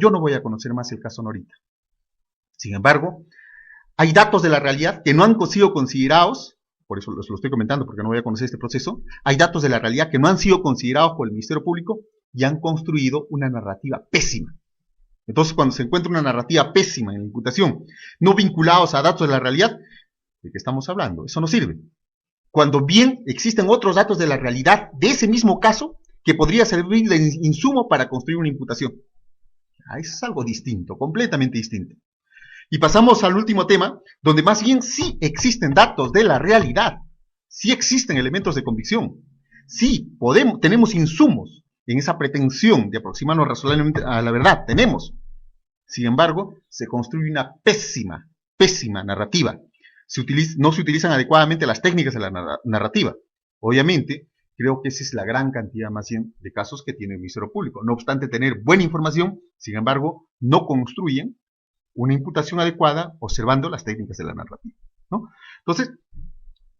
Yo no voy a conocer más el caso Norita. Sin embargo, hay datos de la realidad que no han sido considerados, por eso lo estoy comentando porque no voy a conocer este proceso, hay datos de la realidad que no han sido considerados por el Ministerio Público y han construido una narrativa pésima. Entonces, cuando se encuentra una narrativa pésima en la imputación, no vinculados a datos de la realidad, ¿de qué estamos hablando? Eso no sirve. Cuando bien existen otros datos de la realidad de ese mismo caso que podría servir de insumo para construir una imputación. Eso es algo distinto, completamente distinto. Y pasamos al último tema, donde más bien sí existen datos de la realidad, sí existen elementos de convicción, sí tenemos insumos en esa pretensión de aproximarnos razonablemente a la verdad, tenemos. Sin embargo, se construye una pésima narrativa. No se utilizan adecuadamente las técnicas de la narrativa. Obviamente, creo que esa es la gran cantidad más bien de casos que tiene el Ministerio Público. No obstante tener buena información, sin embargo, no construyen una imputación adecuada observando las técnicas de la narrativa, ¿no? Entonces,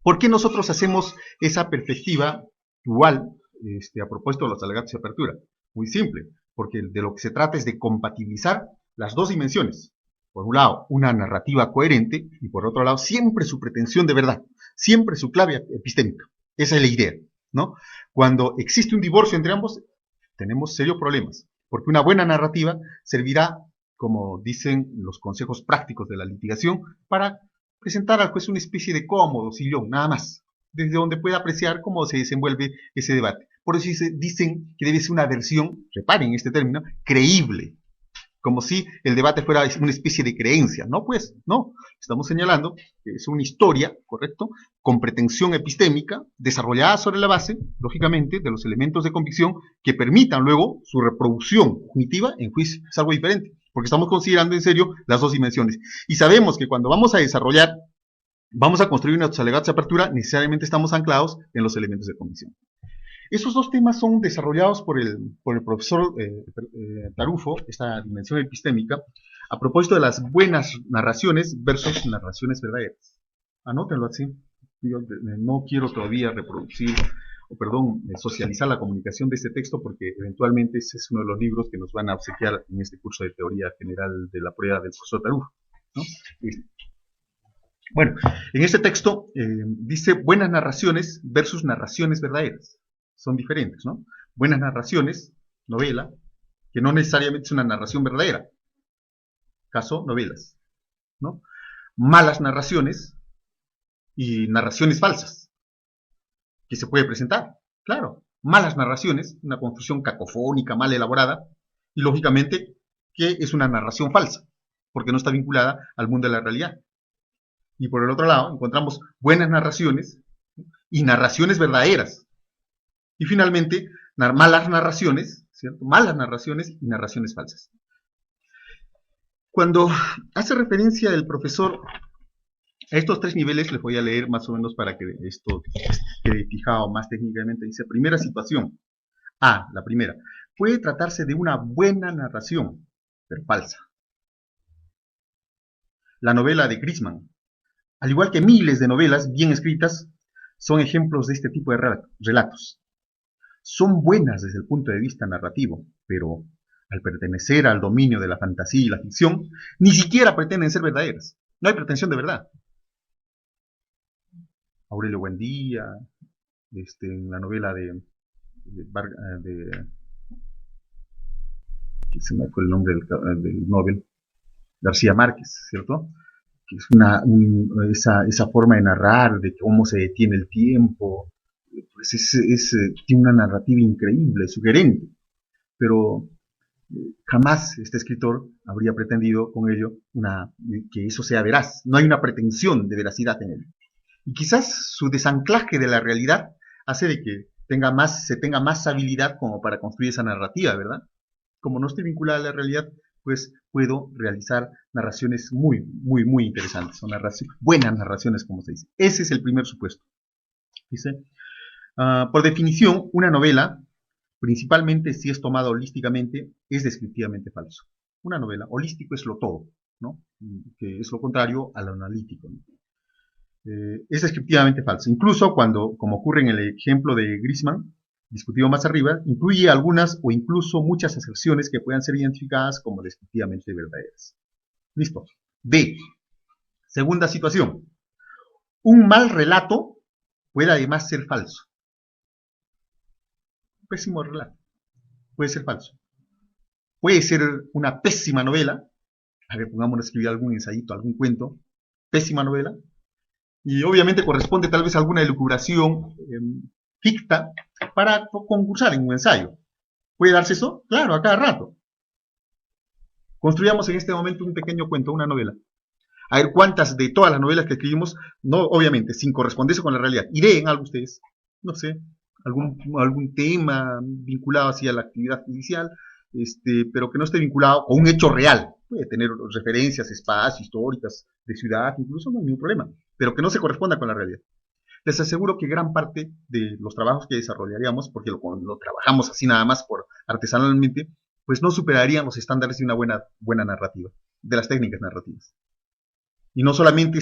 ¿por qué nosotros hacemos esa perspectiva dual a propósito de los alegatos de apertura? Muy simple, porque de lo que se trata es de compatibilizar las dos dimensiones. Por un lado, una narrativa coherente y por otro lado, siempre su pretensión de verdad, siempre su clave epistémica. Esa es la idea, ¿no? Cuando existe un divorcio entre ambos, tenemos serios problemas, porque una buena narrativa servirá, como dicen los consejos prácticos de la litigación, para presentar al juez una especie de cómodo sillón, nada más, desde donde pueda apreciar cómo se desenvuelve ese debate. Por eso dicen que debe ser una versión, reparen este término, creíble, como si el debate fuera una especie de creencia. No, pues, no. Estamos señalando que es una historia, ¿correcto?, con pretensión epistémica, desarrollada sobre la base, lógicamente, de los elementos de convicción que permitan luego su reproducción cognitiva en juicio. Es algo diferente, porque estamos considerando en serio las dos dimensiones. Y sabemos que cuando vamos a desarrollar, vamos a construir nuestros alegatos de apertura, necesariamente estamos anclados en los elementos de convicción. Esos dos temas son desarrollados por el profesor Tarufo, esta dimensión epistémica, a propósito de las buenas narraciones versus narraciones verdaderas. Anótenlo así. Yo no quiero todavía socializar la comunicación de este texto porque eventualmente ese es uno de los libros que nos van a obsequiar en este curso de teoría general de la prueba del profesor Tarufo, ¿no? Bueno, en este texto dice buenas narraciones versus narraciones verdaderas. Son diferentes, ¿no? Buenas narraciones, novela, que no necesariamente es una narración verdadera. Caso, novelas, ¿no? Malas narraciones y narraciones falsas, que se puede presentar, claro. Malas narraciones, una construcción cacofónica, mal elaborada, y lógicamente que es una narración falsa, porque no está vinculada al mundo de la realidad. Y por el otro lado, encontramos buenas narraciones y narraciones verdaderas. Y finalmente, malas narraciones, ¿cierto? Malas narraciones y narraciones falsas. Cuando hace referencia el profesor a estos tres niveles, les voy a leer más o menos para que esto quede fijado más técnicamente. Dice, primera situación. La primera. Puede tratarse de una buena narración, pero falsa. La novela de Grisman, al igual que miles de novelas bien escritas, son ejemplos de este tipo de relatos. Son buenas desde el punto de vista narrativo, pero al pertenecer al dominio de la fantasía y la ficción, ni siquiera pretenden ser verdaderas. No hay pretensión de verdad. Aurelio Buendía, en la novela de se me fue el nombre del Nobel, García Márquez, ¿cierto? Que es esa forma de narrar, de cómo se detiene el tiempo, pues tiene una narrativa increíble, sugerente, pero jamás este escritor habría pretendido con ello que eso sea veraz. No hay una pretensión de veracidad en él. Y quizás su desanclaje de la realidad hace de que se tenga más habilidad como para construir esa narrativa, ¿verdad? Como no estoy vinculada a la realidad, pues puedo realizar narraciones muy, muy, muy interesantes. Son buenas narraciones, como se dice. Ese es el primer supuesto. Dice, por definición, una novela, principalmente si es tomada holísticamente, es descriptivamente falso. Una novela, holístico es lo todo, ¿no? Que es lo contrario a lo analítico, ¿no? Es descriptivamente falso. Incluso cuando, como ocurre en el ejemplo de Grisman, discutido más arriba, incluye algunas o incluso muchas aserciones que puedan ser identificadas como descriptivamente verdaderas. Listo. B. Segunda situación. Un mal relato puede además ser falso. Un pésimo relato puede ser falso. Puede ser una pésima novela. A ver, pongámonos a escribir algún ensayito, algún cuento. Pésima novela. Y obviamente corresponde tal vez a alguna elucubración ficta para concursar en un ensayo. ¿Puede darse eso? Claro, a cada rato. Construyamos en este momento un pequeño cuento, una novela. A ver cuántas de todas las novelas que escribimos, no, obviamente, sin corresponderse con la realidad, ideen algo ustedes, no sé, algún tema vinculado hacia la actividad judicial, pero que no esté vinculado con un hecho real. Puede tener referencias, espacios, históricas, de ciudad, incluso, no hay ningún problema, pero que no se corresponda con la realidad. Les aseguro que gran parte de los trabajos que desarrollaríamos, porque lo trabajamos así nada más por artesanalmente, pues no superarían los estándares de una buena narrativa, de las técnicas narrativas. Y no solamente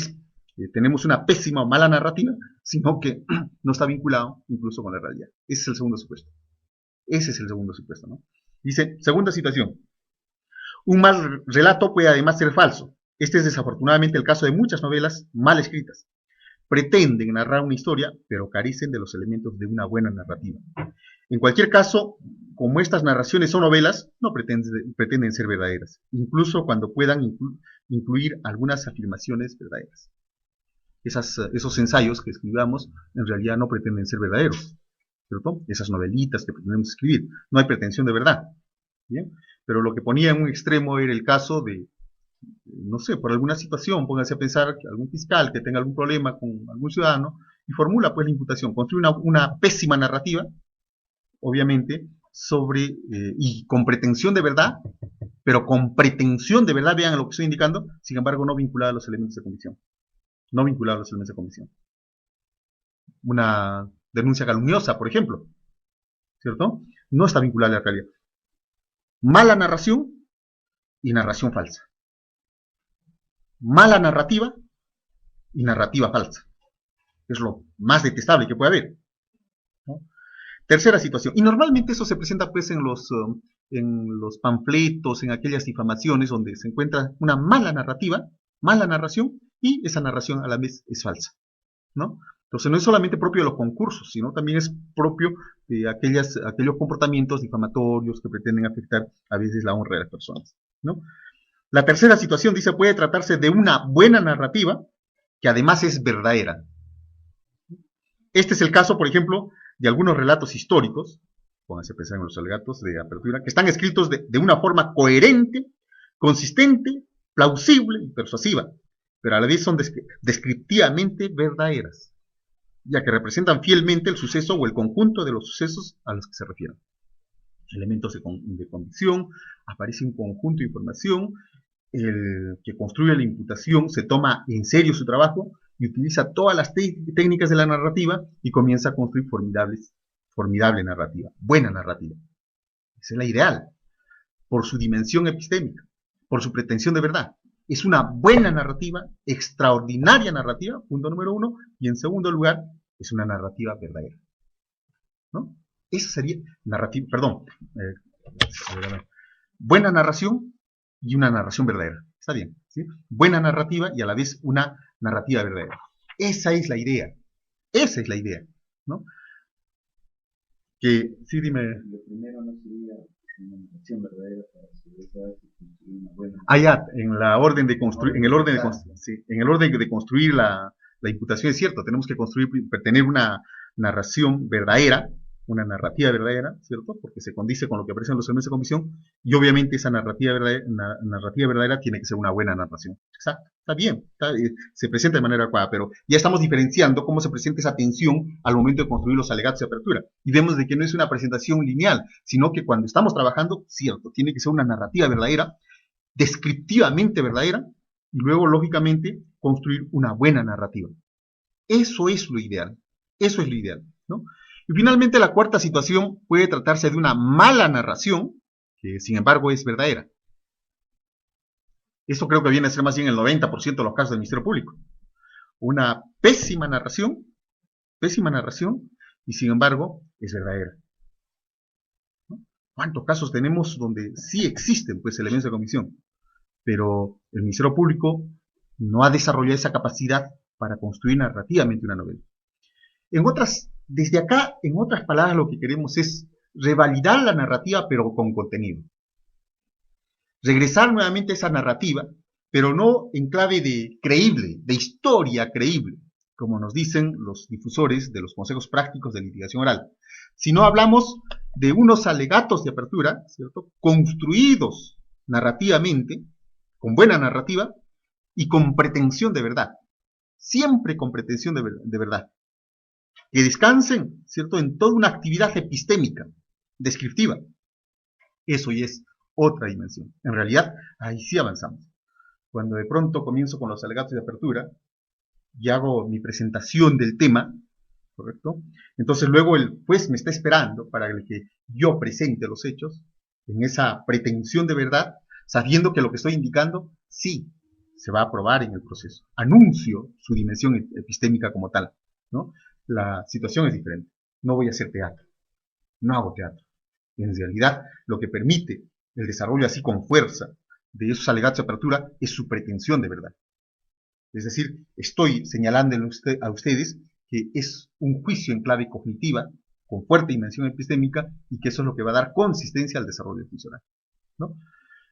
tenemos una pésima o mala narrativa, sino que no está vinculado incluso con la realidad. Ese es el segundo supuesto. Ese es el segundo supuesto, ¿no? Dice, segunda situación. Un mal relato puede además ser falso. Este es desafortunadamente el caso de muchas novelas mal escritas. Pretenden narrar una historia, pero carecen de los elementos de una buena narrativa. En cualquier caso, como estas narraciones son novelas, no pretenden ser verdaderas, incluso cuando puedan incluir algunas afirmaciones verdaderas. Esos ensayos que escribamos en realidad no pretenden ser verdaderos, ¿cierto? Esas novelitas que pretendemos escribir, no hay pretensión de verdad, ¿bien? Pero lo que ponía en un extremo era el caso de, no sé, por alguna situación, pónganse a pensar que algún fiscal que tenga algún problema con algún ciudadano y formula pues la imputación, construye una pésima narrativa, obviamente, y con pretensión de verdad, pero con pretensión de verdad, vean lo que estoy indicando, sin embargo no vinculada a los elementos de comisión. No vinculada a los elementos de comisión. Una denuncia calumniosa, por ejemplo, ¿cierto? No está vinculada a la realidad. Mala narración y narración falsa. Mala narrativa y narrativa falsa. Es lo más detestable que puede haber, ¿no? Tercera situación, y normalmente eso se presenta pues en los panfletos, en aquellas difamaciones donde se encuentra una mala narrativa, mala narración, y esa narración a la vez es falsa, ¿no? Entonces no es solamente propio de los concursos, sino también es propio de aquellos comportamientos difamatorios que pretenden afectar a veces la honra de las personas, ¿no? La tercera situación dice, puede tratarse de una buena narrativa que además es verdadera. Este es el caso, por ejemplo, de algunos relatos históricos, pónganse a pensar en los alegatos de apertura, que están escritos de una forma coherente, consistente, plausible y persuasiva, pero a la vez son descriptivamente verdaderas, ya que representan fielmente el suceso o el conjunto de los sucesos a los que se refieren. Elementos de convicción, aparece un conjunto de información, el que construye la imputación se toma en serio su trabajo y utiliza todas las técnicas de la narrativa y comienza a construir formidable narrativa, buena narrativa. Esa es la ideal, por su dimensión epistémica, por su pretensión de verdad. Es una buena narrativa, extraordinaria narrativa, punto número uno, y en segundo lugar, es una narrativa verdadera, ¿no? Esa sería narrativa, buena narración y una narración verdadera. Está bien, ¿sí? Buena narrativa y a la vez una narrativa verdadera. Esa es la idea. Esa es la idea, ¿no? Que, sí, dime. Lo primero no sería una narración verdadera para construir una buena. Ya, en la orden de construir, en el orden de construir la imputación es cierto, tenemos que tener una narración verdadera, una narrativa verdadera, ¿cierto? Porque se condice con lo que aparece en los elementos de comisión, y obviamente esa narrativa verdadera tiene que ser una buena narración. Exacto, está bien, se presenta de manera adecuada, pero ya estamos diferenciando cómo se presenta esa tensión al momento de construir los alegatos de apertura. Y vemos de que no es una presentación lineal, sino que cuando estamos trabajando, cierto, tiene que ser una narrativa verdadera, descriptivamente verdadera, y luego, lógicamente, construir una buena narrativa. Eso es lo ideal, ¿no? Y finalmente la cuarta situación puede tratarse de una mala narración, que sin embargo es verdadera. Esto creo que viene a ser más bien el 90% de los casos del Ministerio Público. Una pésima narración, y sin embargo es verdadera. ¿Cuántos casos tenemos donde sí existen pues elementos de comisión? Pero el Ministerio Público no ha desarrollado esa capacidad para construir narrativamente una novela. Desde acá, en otras palabras, lo que queremos es revalidar la narrativa, pero con contenido. Regresar nuevamente a esa narrativa, pero no en clave de creíble, de historia creíble, como nos dicen los difusores de los consejos prácticos de litigación oral, sino hablamos de unos alegatos de apertura, ¿cierto?, construidos narrativamente, con buena narrativa y con pretensión de verdad, siempre con pretensión de verdad, que descansen, ¿cierto?, en toda una actividad epistémica, descriptiva. Eso ya es otra dimensión. En realidad, ahí sí avanzamos. Cuando de pronto comienzo con los alegatos de apertura y hago mi presentación del tema, ¿correcto? Entonces luego el juez me está esperando para que yo presente los hechos en esa pretensión de verdad, sabiendo que lo que estoy indicando sí se va a aprobar en el proceso. Anuncio su dimensión epistémica como tal, ¿no? La situación es diferente. No voy a hacer teatro. No hago teatro. En realidad, lo que permite el desarrollo así con fuerza de esos alegatos de apertura es su pretensión de verdad. Es decir, estoy señalando a ustedes que es un juicio en clave cognitiva, con fuerte dimensión epistémica, y que eso es lo que va a dar consistencia al desarrollo funcional, ¿no?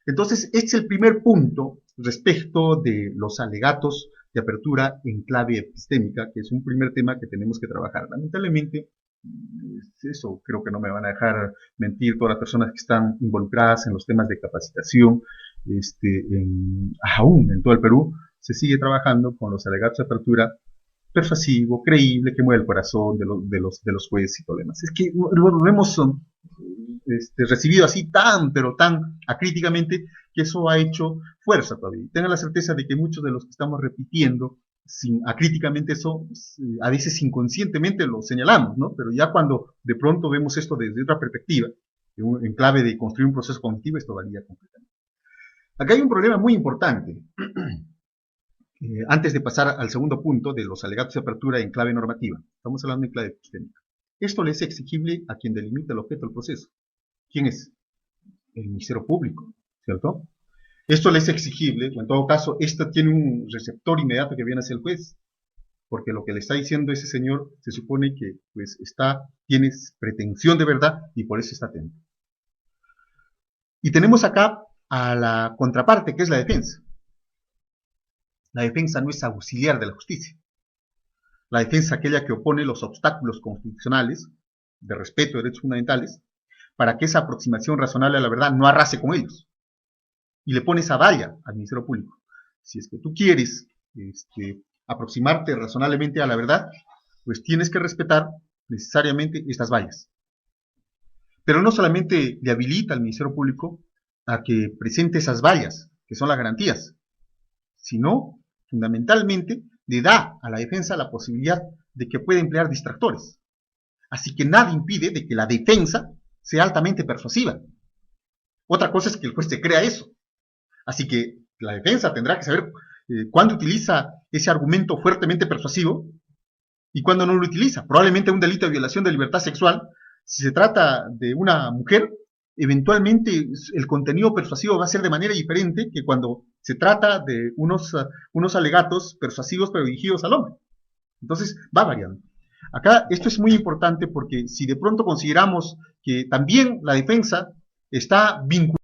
Entonces, este es el primer punto respecto de los alegatos de apertura en clave epistémica, que es un primer tema que tenemos que trabajar. Lamentablemente, eso creo que no me van a dejar mentir todas las personas que están involucradas en los temas de capacitación, aún en todo el Perú, se sigue trabajando con los alegatos de apertura persuasivo, creíble, que mueve el corazón de los jueces y todo lo demás. Es que lo hemos recibido así pero tan acríticamente, que eso ha hecho fuerza todavía. Tengan la certeza de que muchos de los que estamos repitiendo acríticamente eso, a veces inconscientemente lo señalamos, ¿no? Pero ya cuando de pronto vemos esto desde otra perspectiva, en clave de construir un proceso cognitivo, esto varía completamente. Acá hay un problema muy importante. Antes de pasar al segundo punto de los alegatos de apertura en clave normativa, estamos hablando en clave epistémica. Esto le es exigible a quien delimita el objeto del proceso. ¿Quién es? El Ministerio Público, ¿cierto? Esto le es exigible, o en todo caso, esto tiene un receptor inmediato que viene hacia el juez, porque lo que le está diciendo ese señor se supone que pues tiene pretensión de verdad y por eso está atento. Y tenemos acá a la contraparte, que es la defensa. La defensa no es auxiliar de la justicia. La defensa es aquella que opone los obstáculos constitucionales de respeto de derechos fundamentales para que esa aproximación razonable a la verdad no arrase con ellos. Y le pone esa valla al Ministerio Público. Si es que tú quieres aproximarte razonablemente a la verdad, pues tienes que respetar necesariamente estas vallas. Pero no solamente le habilita al Ministerio Público a que presente esas vallas, que son las garantías, sino, fundamentalmente, le da a la defensa la posibilidad de que pueda emplear distractores. Así que nada impide de que la defensa sea altamente persuasiva. Otra cosa es que el juez se crea eso. Así que la defensa tendrá que saber cuándo utiliza ese argumento fuertemente persuasivo y cuándo no lo utiliza. Probablemente un delito de violación de libertad sexual, si se trata de una mujer, eventualmente el contenido persuasivo va a ser de manera diferente que cuando se trata de unos alegatos persuasivos pero dirigidos al hombre. Entonces va variando. Acá esto es muy importante porque si de pronto consideramos que también la defensa está vinculada